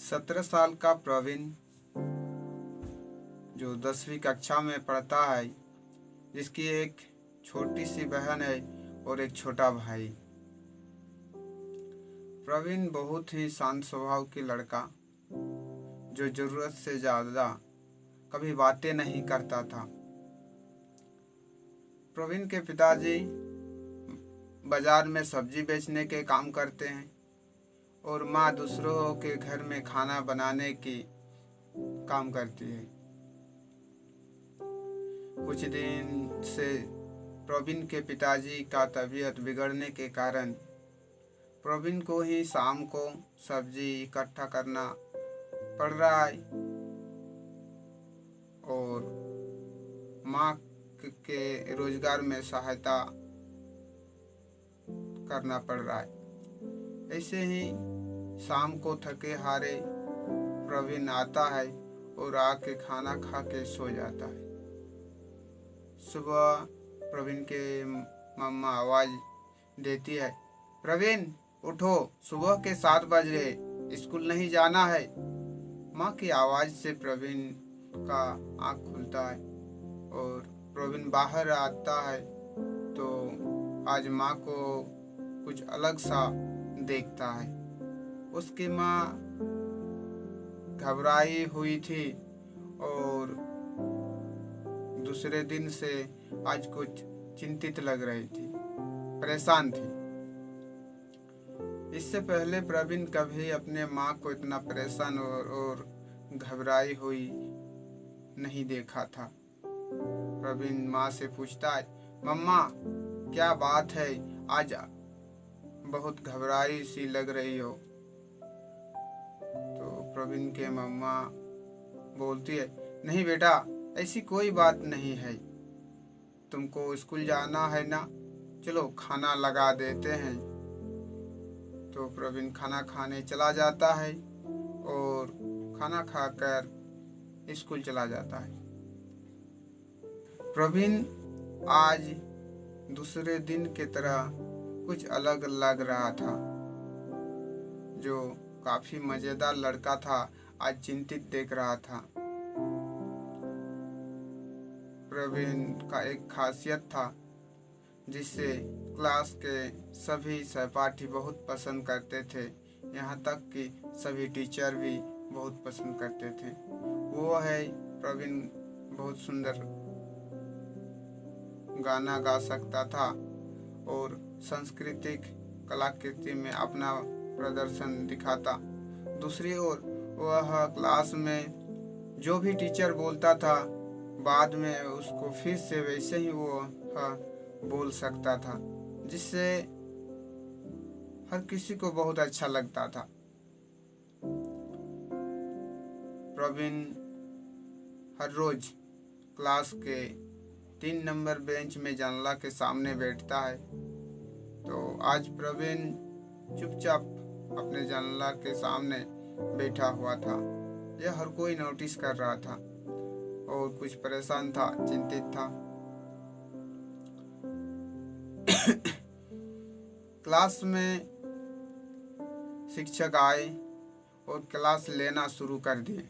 17 साल का प्रवीण जो 10वीं कक्षा में पढ़ता है, जिसकी एक छोटी सी बहन है और एक छोटा भाई। प्रवीण बहुत ही शांत स्वभाव की लड़का, जो जरूरत से ज्यादा कभी बातें नहीं करता था। प्रवीण के पिताजी बाजार में सब्जी बेचने के काम करते हैं और माँ दूसरों के घर में खाना बनाने की काम करती है। कुछ दिन से प्रवीण के पिताजी का तबीयत बिगड़ने के कारण प्रवीण को ही शाम को सब्जी इकट्ठा करना पड़ रहा है और माँ के रोजगार में सहायता करना पड़ रहा है। ऐसे ही शाम को थके हारे प्रवीण आता है और आके खाना खा के सो जाता है। सुबह प्रवीण के मम्मा आवाज देती है, प्रवीण उठो, सुबह के 7 बज गए, स्कूल नहीं जाना है। माँ की आवाज से प्रवीण का आँख खुलता है और प्रवीण बाहर आता है तो आज माँ को कुछ अलग सा देखता है। उसकी माँ घबराई हुई थी और दूसरे दिन से आज कुछ चिंतित लग रही थी, परेशान थी। इससे पहले प्रवीण कभी अपने माँ को इतना परेशान और घबराई हुई नहीं देखा था। प्रवीण माँ से पूछता है, मम्मा क्या बात है, आज बहुत घबराई सी लग रही हो। तो प्रवीण के मम्मा बोलती है, नहीं बेटा, ऐसी कोई बात नहीं है, तुमको स्कूल जाना है ना, चलो खाना लगा देते हैं। तो प्रवीण खाना खाने चला जाता है और खाना खाकर स्कूल चला जाता है। प्रवीण आज दूसरे दिन की तरह कुछ अलग लग रहा था। जो काफी मजेदार लड़का था, आज चिंतित देख रहा था। प्रवीण का एक खासियत था जिसे क्लास के सभी सहपाठी बहुत पसंद करते थे, यहाँ तक कि सभी टीचर भी बहुत पसंद करते थे। वो है, प्रवीण बहुत सुंदर गाना गा सकता था और सांस्कृतिक कलाकृति में अपना प्रदर्शन दिखाता। दूसरी ओर वह क्लास में जो भी टीचर बोलता था, बाद में उसको फिर से वैसे ही वो बोल सकता था, जिससे हर किसी को बहुत अच्छा लगता था। प्रवीण हर रोज क्लास के 3 नंबर बेंच में जानला के सामने बैठता है। तो आज प्रवीण चुपचाप अपने जानला के सामने बैठा हुआ था। यह हर कोई नोटिस कर रहा था और कुछ परेशान था, चिंतित था। क्लास में शिक्षक आए और क्लास लेना शुरू कर दिए।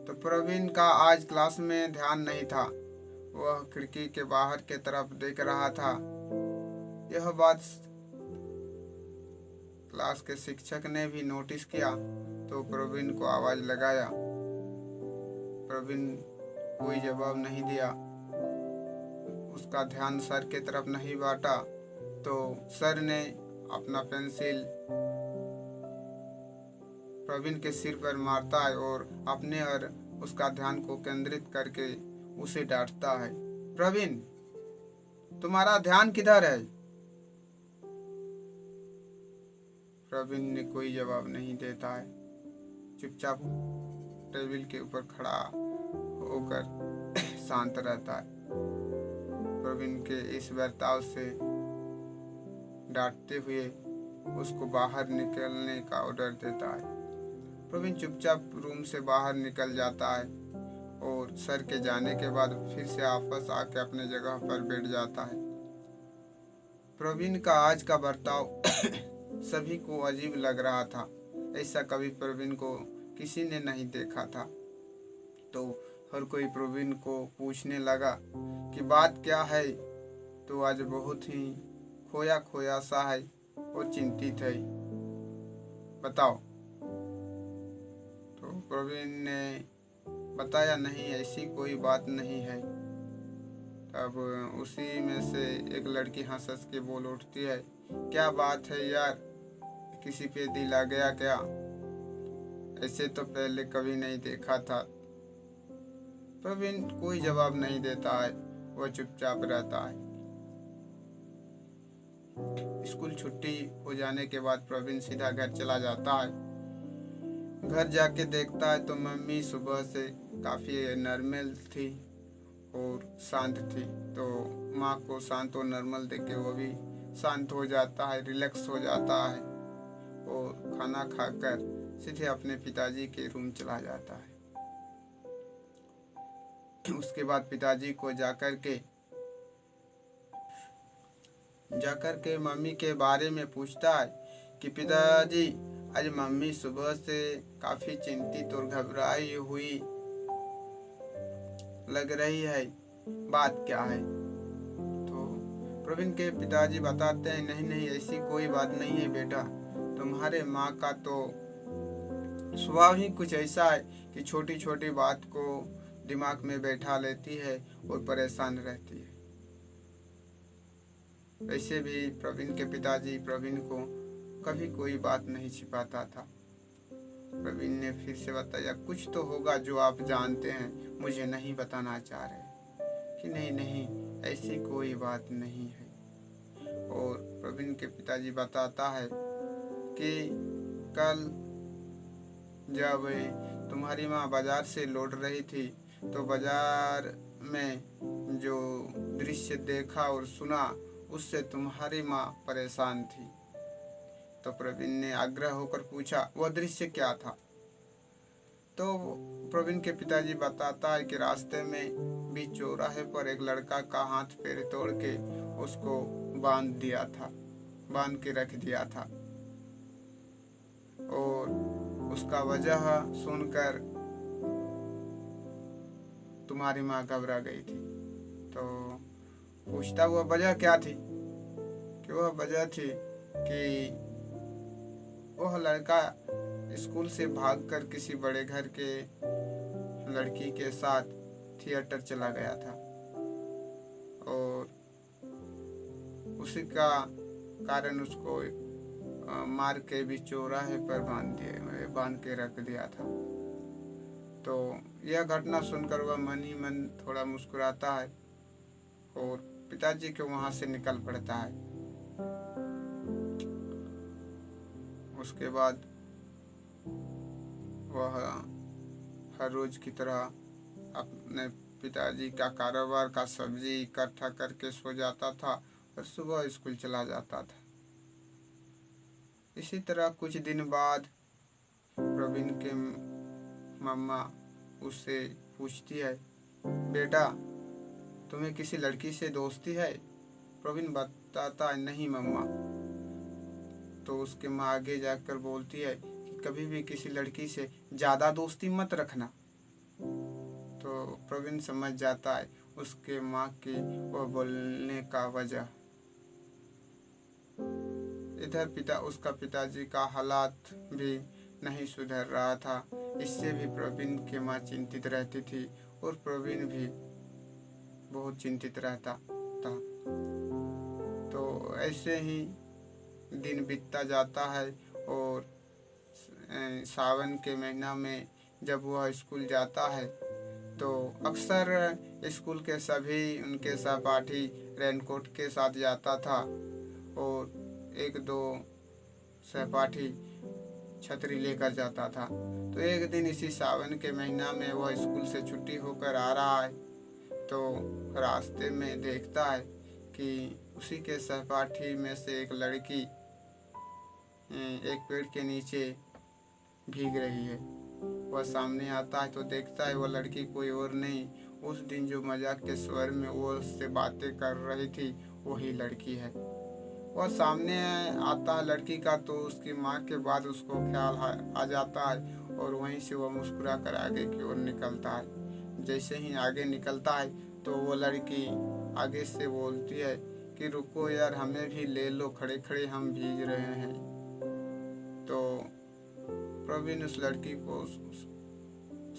तो प्रवीण का आज क्लास में ध्यान नहीं था, वह खिड़की के बाहर के तरफ देख रहा था। यह बात क्लास के शिक्षक ने भी नोटिस किया तो प्रवीण को आवाज लगाया। प्रवीण कोई जवाब नहीं दिया, उसका ध्यान सर के तरफ नहीं बांटा। तो सर ने अपना पेंसिल प्रवीण के सिर पर मारता है और अपने और उसका ध्यान को केंद्रित करके उसे डांटता है, प्रवीण तुम्हारा ध्यान किधर है। प्रवीण ने कोई जवाब नहीं देता है, चुपचाप टेबल के ऊपर खड़ा होकर शांत रहता है। प्रवीण के इस बर्ताव से डांटते हुए उसको बाहर निकलने का ऑर्डर देता है। प्रवीण चुपचाप रूम से बाहर निकल जाता है और सर के जाने के बाद फिर से वापस आके अपने जगह पर बैठ जाता है। प्रवीण का आज का बर्ताव सभी को अजीब लग रहा था। ऐसा कभी प्रवीण को किसी ने नहीं देखा था। तो हर कोई प्रवीण को पूछने लगा कि बात क्या है। तो आज बहुत ही खोया खोया सा है और चिंतित है, बताओ। तो प्रवीण ने बताया, नहीं ऐसी कोई बात नहीं है। तब उसी में से एक लड़की हंस हंस के बोल उठती है, क्या बात है यार, किसी पे दिल आ गया क्या? ऐसे तो पहले कभी नहीं देखा था। प्रवीण कोई जवाब नहीं देता है, वह चुपचाप रहता है। स्कूल छुट्टी हो जाने के बाद प्रवीण सीधा घर चला जाता है। घर जाके देखता है तो मम्मी सुबह से काफ़ी नॉर्मल थी और शांत थी। तो माँ को शांत और नॉर्मल देख के वो भी शांत हो जाता है, रिलैक्स हो जाता है और खाना खाकर सीधे अपने पिताजी के रूम चला जाता है। उसके बाद पिताजी को जाकर के मम्मी के बारे में पूछता है कि पिताजी, आज मम्मी सुबह से काफ़ी चिंतित और घबराई हुई लग रही है, बात क्या है? तो प्रवीण के पिताजी बताते हैं, नहीं नहीं ऐसी कोई बात नहीं है बेटा, तुम्हारे माँ का तो स्वभाव ही कुछ ऐसा है कि छोटी छोटी बात को दिमाग में बैठा लेती है और परेशान रहती है। वैसे भी प्रवीण के पिताजी प्रवीण को कभी कोई बात नहीं छिपाता था। प्रवीण ने फिर से बताया, कुछ तो होगा जो आप जानते हैं, मुझे नहीं बताना चाह रहे। कि नहीं नहीं ऐसी कोई बात नहीं है। और प्रवीण के पिताजी बताता है कि कल जब तुम्हारी माँ बाजार से लौट रही थी तो बाजार में जो दृश्य देखा और सुना उससे तुम्हारी माँ परेशान थी। तो प्रवीण ने आग्रह होकर पूछा, वह दृश्य क्या था? तो प्रवीण के पिताजी बताता है कि रास्ते में बीच चौराहे पर एक लड़का का हाथ पैर तोड़ के उसको बांध के रख दिया था और उसका वजह सुनकर तुम्हारी माँ घबरा गई थी। तो पूछता, वह वजह क्या थी? कि वह वजह थी कि वह लड़का स्कूल से भागकर किसी बड़े घर के लड़की के साथ थिएटर चला गया था और उसी का कारण उसको मार के भी चौराहे पर बांध के रख दिया था। तो यह घटना सुनकर वह मन ही मन थोड़ा मुस्कुराता है और पिताजी के वहां से निकल पड़ता है। उसके बाद वह हर रोज की तरह अपने पिताजी का कारोबार का सब्जी इकट्ठा करके सो जाता था और सुबह स्कूल चला जाता था। इसी तरह कुछ दिन बाद प्रवीण के मम्मा उससे पूछती है, बेटा तुम्हें किसी लड़की से दोस्ती है? प्रवीण बताता है, नहीं मम्मा। तो उसके माँ आगे जाकर बोलती है कि कभी भी किसी लड़की से ज़्यादा दोस्ती मत रखना। तो प्रवीण समझ जाता है उसके माँ की वह बोलने का वजह। इधर उसका पिताजी का हालात भी नहीं सुधर रहा था। इससे भी प्रवीण की माँ चिंतित रहती थी और प्रवीण भी बहुत चिंतित रहता था। तो ऐसे ही दिन बीतता जाता है और सावन के महीना में जब वह स्कूल जाता है तो अक्सर स्कूल के सभी उनके सहपाठी रेनकोट के साथ जाता था और एक दो सहपाठी छतरी लेकर जाता था। तो एक दिन इसी सावन के महीना में वह स्कूल से छुट्टी होकर आ रहा है तो रास्ते में देखता है कि उसी के सहपाठी में से एक लड़की एक पेड़ के नीचे भीग रही है। वह सामने आता है तो देखता है वह लड़की कोई और नहीं, उस दिन जो मजाक के स्वर में वो उससे बातें कर रही थी वही लड़की है। वह सामने आता है लड़की का, तो उसकी माँ के बाद उसको ख्याल आ जाता है और वहीं से वह मुस्कुरा कर आगे की ओर निकलता है। जैसे ही आगे निकलता है तो वो लड़की आगे से बोलती है कि रुको यार, हमें भी ले लो, खड़े खड़े हम भीग रहे हैं। तो प्रवीण उस लड़की को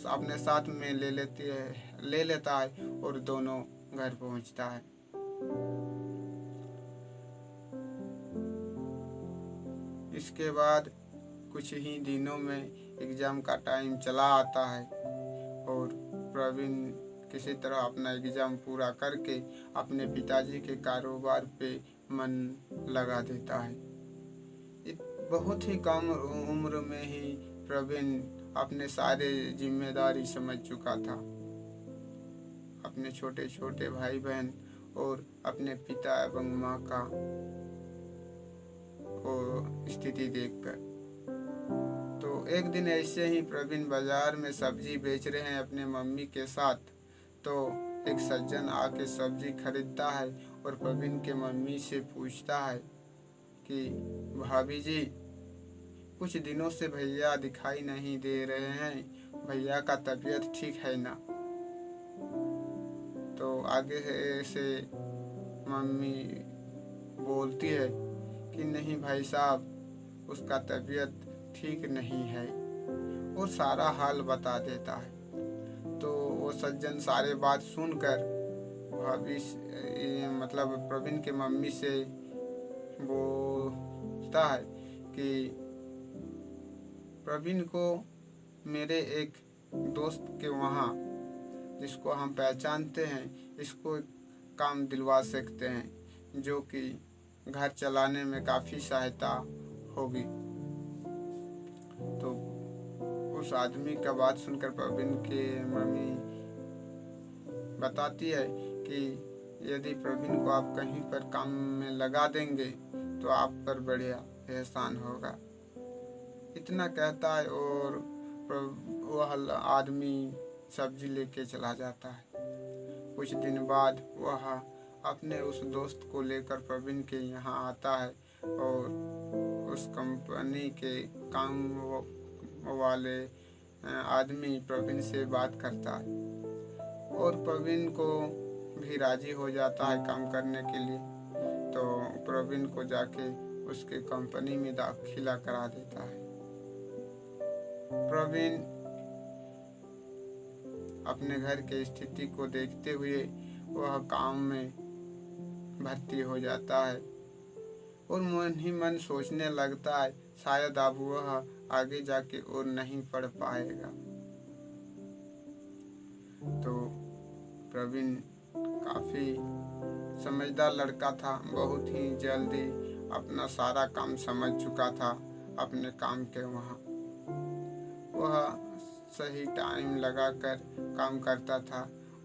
अपने साथ में ले लेता है और दोनों घर पहुंचता है। इसके बाद कुछ ही दिनों में एग्ज़ाम का टाइम चला आता है और प्रवीण किसी तरह अपना एग्ज़ाम पूरा करके अपने पिताजी के कारोबार पे मन लगा देता है। बहुत ही कम उम्र में ही प्रवीण अपने सारे जिम्मेदारी समझ चुका था। अपने छोटे छोटे भाई बहन और अपने पिता एवं माँ का स्थिति देखकर। तो एक दिन ऐसे ही प्रवीण बाजार में सब्जी बेच रहे हैं अपने मम्मी के साथ, तो एक सज्जन आके सब्जी खरीदता है और प्रवीण के मम्मी से पूछता है कि भाभी जी, कुछ दिनों से भैया दिखाई नहीं दे रहे हैं, भैया का तबीयत ठीक है ना? तो आगे से मम्मी बोलती है कि नहीं भाई साहब, उसका तबीयत ठीक नहीं है, और सारा हाल बता देता है। तो वो सज्जन सारे बात सुनकर भाभी मतलब प्रवीण के मम्मी से बोलता है कि प्रवीण को मेरे एक दोस्त के वहाँ, जिसको हम पहचानते हैं, इसको काम दिलवा सकते हैं, जो कि घर चलाने में काफ़ी सहायता होगी। तो उस आदमी का बात सुनकर प्रवीण के मम्मी बताती है कि यदि प्रवीण को आप कहीं पर काम में लगा देंगे तो आप पर बढ़िया एहसान होगा। इतना कहता है और वह आदमी सब्जी लेके चला जाता है। कुछ दिन बाद वह अपने उस दोस्त को लेकर प्रवीण के यहाँ आता है और उस कंपनी के काम वाले आदमी प्रवीण से बात करता है और प्रवीण को भी राजी हो जाता है काम करने के लिए। तो प्रवीण को जाके उसके कंपनी में दाखिला करा देता है। प्रवीण अपने घर के स्थिति को देखते हुए वह काम में भर्ती हो जाता है और मन ही मन सोचने लगता है शायद अब वह आगे जाके और नहीं पढ़ पाएगा। तो प्रवीण काफ़ी समझदार लड़का था, बहुत ही जल्दी अपना सारा काम समझ चुका था। अपने काम के वहाँ वह सही टाइम लगाकर काम करता था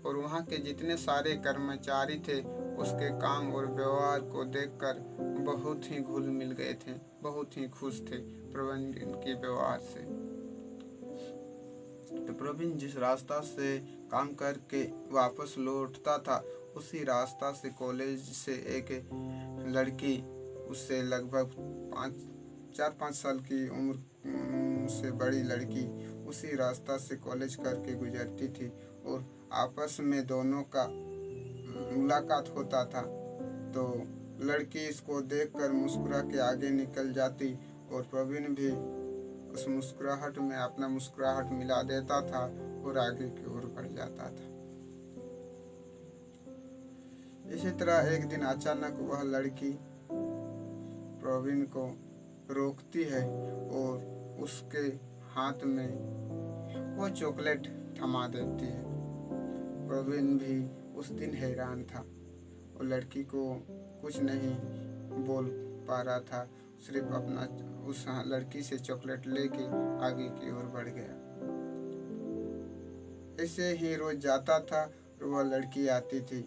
और वहाँ के जितने सारे कर्मचारी थे उसके काम और व्यवहार को देखकर बहुत ही घुल मिल गए थे, बहुत ही खुश थे प्रवीण के व्यवहार से। तो प्रवीण जिस रास्ता से काम करके वापस लौटता था, उसी रास्ता से कॉलेज से एक लड़की, उससे लगभग 4-5 साल की उम्र से बड़ी लड़की, उसी रास्ता से कॉलेज करके गुजरती थी और आपस में दोनों का मुलाकात होता था। तो लड़की इसको देखकर मुस्कुरा के आगे निकल जाती और प्रवीण भी उस मुस्कुराहट में अपना मुस्कुराहट मिला देता था और आगे की ओर बढ़ जाता था। इसी तरह एक दिन अचानक वह लड़की प्रवीण को रोकती है और उसके हाथ में वो चॉकलेट थमा देती है। प्रवीण भी उस दिन हैरान था और लड़की को कुछ नहीं बोल पा रहा था, सिर्फ अपना उस लड़की से चॉकलेट लेके आगे की ओर बढ़ गया। ऐसे ही रोज जाता था और वह लड़की आती थी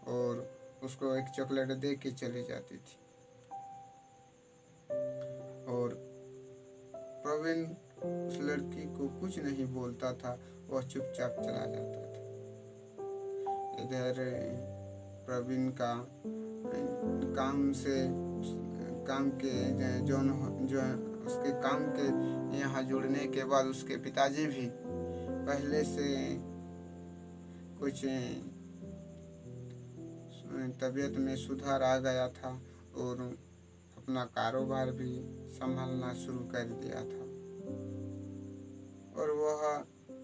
और उसको एक चॉकलेट दे के चली जाती थी और प्रवीण उस लड़की को कुछ नहीं बोलता था, वह चुपचाप चला जाता था। इधर प्रवीण का काम से काम के जो जो उसके काम के यहाँ जुड़ने के बाद उसके पिताजी भी पहले से कुछ तबीयत में सुधार आ गया था और अपना कारोबार भी संभालना शुरू कर दिया था और वह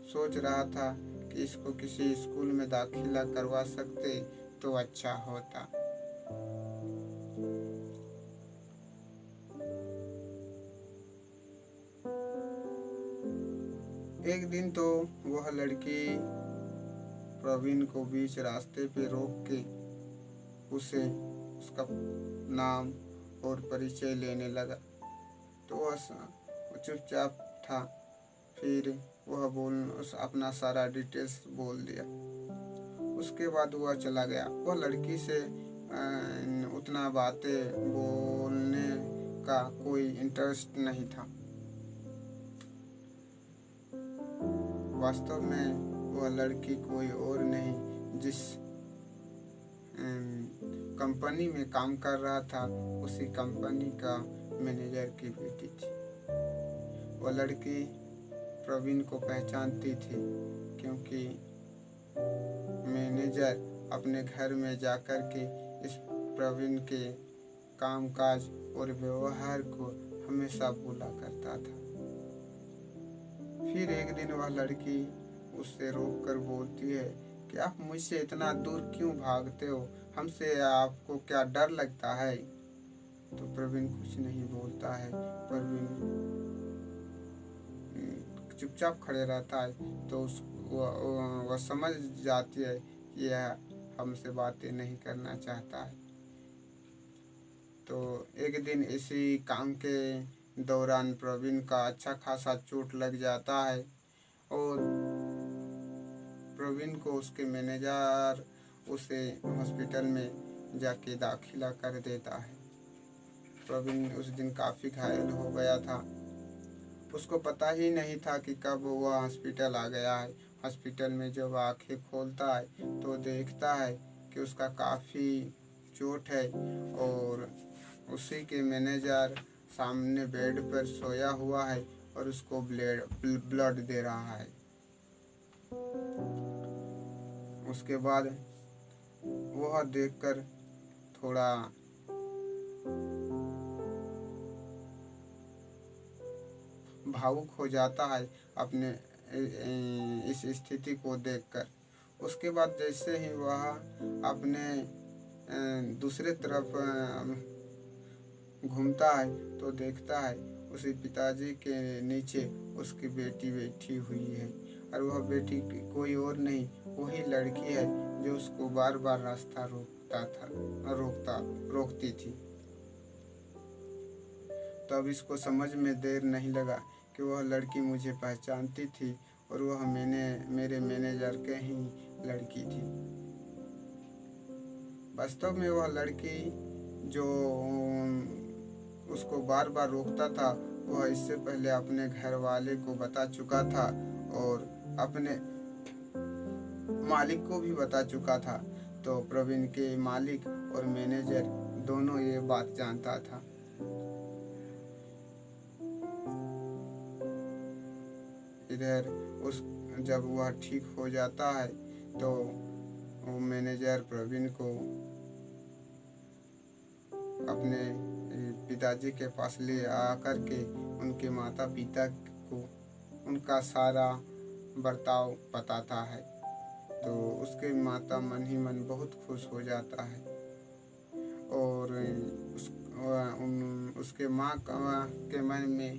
सोच रहा था कि इसको किसी स्कूल में दाखिला करवा सकते तो अच्छा होता। एक दिन तो वह लड़की प्रवीण को बीच रास्ते पे रोक के उसे उसका नाम और परिचय लेने लगा तो वह चुपचाप था। फिर वह अपना सारा डिटेल्स बोल दिया। उसके बाद वह चला गया। वह लड़की से उतना बातें बोलने का कोई इंटरेस्ट नहीं था। वास्तव में वह लड़की कोई और नहीं जिस कंपनी में काम कर रहा था उसी कंपनी का मैनेजर की बेटी थी। वह लड़की प्रवीण को पहचानती थी क्योंकि मैनेजर अपने घर में जाकर के इस प्रवीण के कामकाज और व्यवहार को हमेशा बोला करता था। फिर एक दिन वह लड़की उससे रोककर बोलती है कि आप मुझसे इतना दूर क्यों भागते हो, हमसे आपको क्या डर लगता है। तो प्रवीण कुछ नहीं बोलता है। प्रवीण चुपचाप खड़े रहता है तो वह समझ जाती है कि यह हमसे बातें नहीं करना चाहता है। तो एक दिन इसी काम के दौरान प्रवीण का अच्छा खासा चोट लग जाता है और प्रवीण को उसके मैनेजर उसे हॉस्पिटल में जाके दाखिला कर देता है। प्रवीण उस दिन काफ़ी घायल हो गया था। उसको पता ही नहीं था कि कब वह हॉस्पिटल आ गया है। हॉस्पिटल में जब आंखें खोलता है तो देखता है कि उसका काफ़ी चोट है और उसी के मैनेजर सामने बेड पर सोया हुआ है और उसको ब्लड दे रहा है। उसके बाद वह देखकर थोड़ा भावुक हो जाता है अपने इस स्थिति को देखकर। उसके बाद जैसे ही वह अपने दूसरे तरफ घूमता है तो देखता है उसी पिताजी के नीचे उसकी बेटी बैठी हुई है और वह बेटी कोई और नहीं वही लड़की है जो उसको बार बार रास्ता रोकती थी। तब इसको समझ में देर नहीं लगा कि वह लड़की मुझे पहचानती थी और वह मेरे मैनेजर के ही लड़की थी। वास्तव में वह लड़की जो उसको बार बार रोकता था वह इससे पहले अपने घर वाले को बता चुका था और अपने मालिक को भी बता चुका था। तो प्रवीण के मालिक और मैनेजर दोनों ये बात जानता था। इधर जब वह ठीक हो जाता है तो वो मैनेजर प्रवीण को अपने पिताजी के पास ले आकर के उनके माता पिता को उनका सारा बर्ताव बताता है। तो उसके माता मन ही मन बहुत खुश हो जाता है और उसके माँ के मन में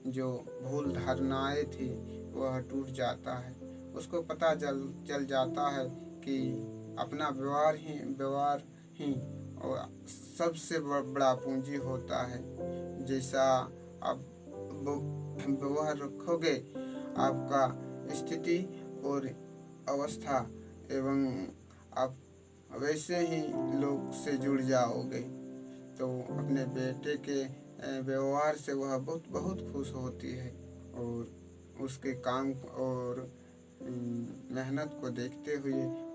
जो भूल धारणाएं थी वह टूट जाता है। उसको पता चल जाता है कि अपना व्यवहार ही और सबसे बड़ा पूंजी होता है। जैसा आप व्यवहार रखोगे आपका स्थिति और अवस्था एवं आप वैसे ही लोग से जुड़ जाओगे। तो अपने बेटे के व्यवहार से वह बहुत खुश होती है और उसके काम और मेहनत को देखते हुए